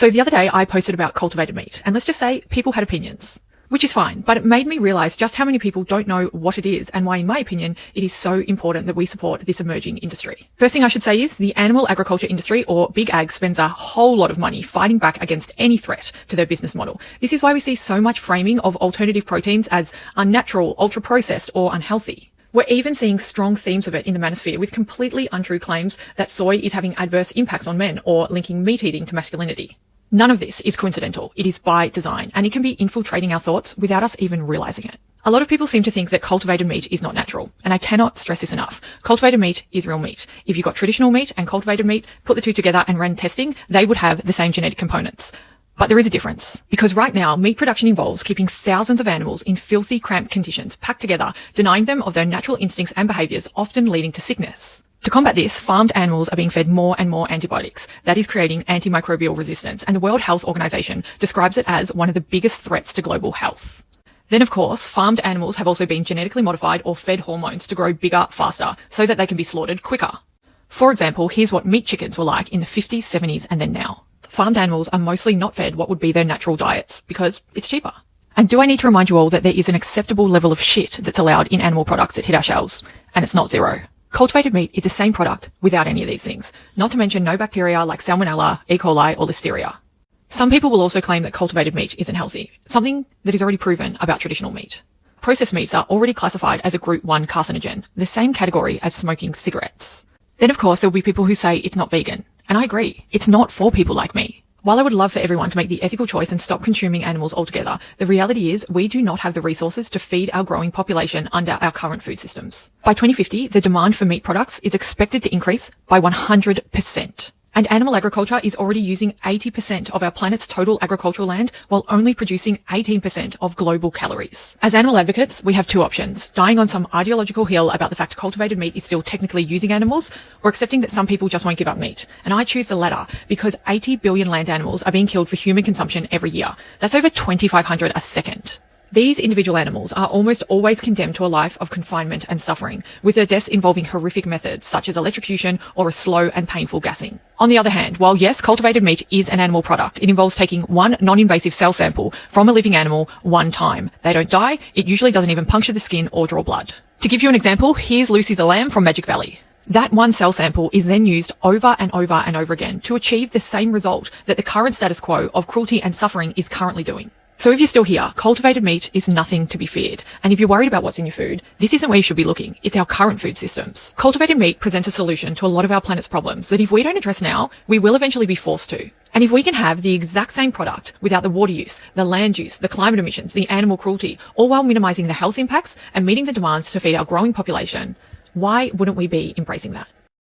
So the other day I posted about cultivated meat, and let's just say people had opinions, which is fine, but it made me realize just how many people don't know what it is and why, in my opinion, it is so important that we support this emerging industry. First thing I should say is the animal agriculture industry, or Big Ag, spends a whole lot of money fighting back against any threat to their business model. This is why we see so much framing of alternative proteins as unnatural, ultra-processed, or unhealthy. We're even seeing strong themes of it in the manosphere, with completely untrue claims that soy is having adverse impacts on men or linking meat eating to masculinity. None of this is coincidental. It is by design, and it can be infiltrating our thoughts without us even realizing it. A lot of people seem to think that cultivated meat is not natural, and I cannot stress this enough. Cultivated meat is real meat. If you got traditional meat and cultivated meat, put the two together and ran testing, they would have the same genetic components. But there is a difference, because right now, meat production involves keeping thousands of animals in filthy, cramped conditions packed together, denying them of their natural instincts and behaviors, often leading to sickness. To combat this, farmed animals are being fed more and more antibiotics. That is creating antimicrobial resistance, and the World Health Organization describes it as one of the biggest threats to global health. Then, of course, farmed animals have also been genetically modified or fed hormones to grow bigger, faster, so that they can be slaughtered quicker. For example, here's what meat chickens were like in the 50s, 70s, and then now. Farmed animals are mostly not fed what would be their natural diets, because it's cheaper. And do I need to remind you all that there is an acceptable level of shit that's allowed in animal products that hit our shelves? And it's not zero. Cultivated meat is the same product without any of these things, not to mention no bacteria like salmonella, E. coli, or listeria. Some people will also claim that cultivated meat isn't healthy, something that is already proven about traditional meat. Processed meats are already classified as a Group 1 carcinogen, the same category as smoking cigarettes. Then, of course, there will be people who say it's not vegan, and I agree, it's not for people like me. While I would love for everyone to make the ethical choice and stop consuming animals altogether, the reality is we do not have the resources to feed our growing population under our current food systems. By 2050, the demand for meat products is expected to increase by 100%. And animal agriculture is already using 80% of our planet's total agricultural land while only producing 18% of global calories. As animal advocates, we have two options: dying on some ideological hill about the fact cultivated meat is still technically using animals, or accepting that some people just won't give up meat. And I choose the latter, because 80 billion land animals are being killed for human consumption every year. That's over 2,500 a second. These individual animals are almost always condemned to a life of confinement and suffering, with their deaths involving horrific methods such as electrocution or a slow and painful gassing. On the other hand, while yes, cultivated meat is an animal product, it involves taking one non-invasive cell sample from a living animal one time. They don't die, it usually doesn't even puncture the skin or draw blood. To give you an example, here's Lucy the lamb from Magic Valley. That one cell sample is then used over and over and over again to achieve the same result that the current status quo of cruelty and suffering is currently doing. So if you're still here, cultivated meat is nothing to be feared. And if you're worried about what's in your food, this isn't where you should be looking. It's our current food systems. Cultivated meat presents a solution to a lot of our planet's problems that if we don't address now, we will eventually be forced to. And if we can have the exact same product without the water use, the land use, the climate emissions, the animal cruelty, all while minimizing the health impacts and meeting the demands to feed our growing population, why wouldn't we be embracing that?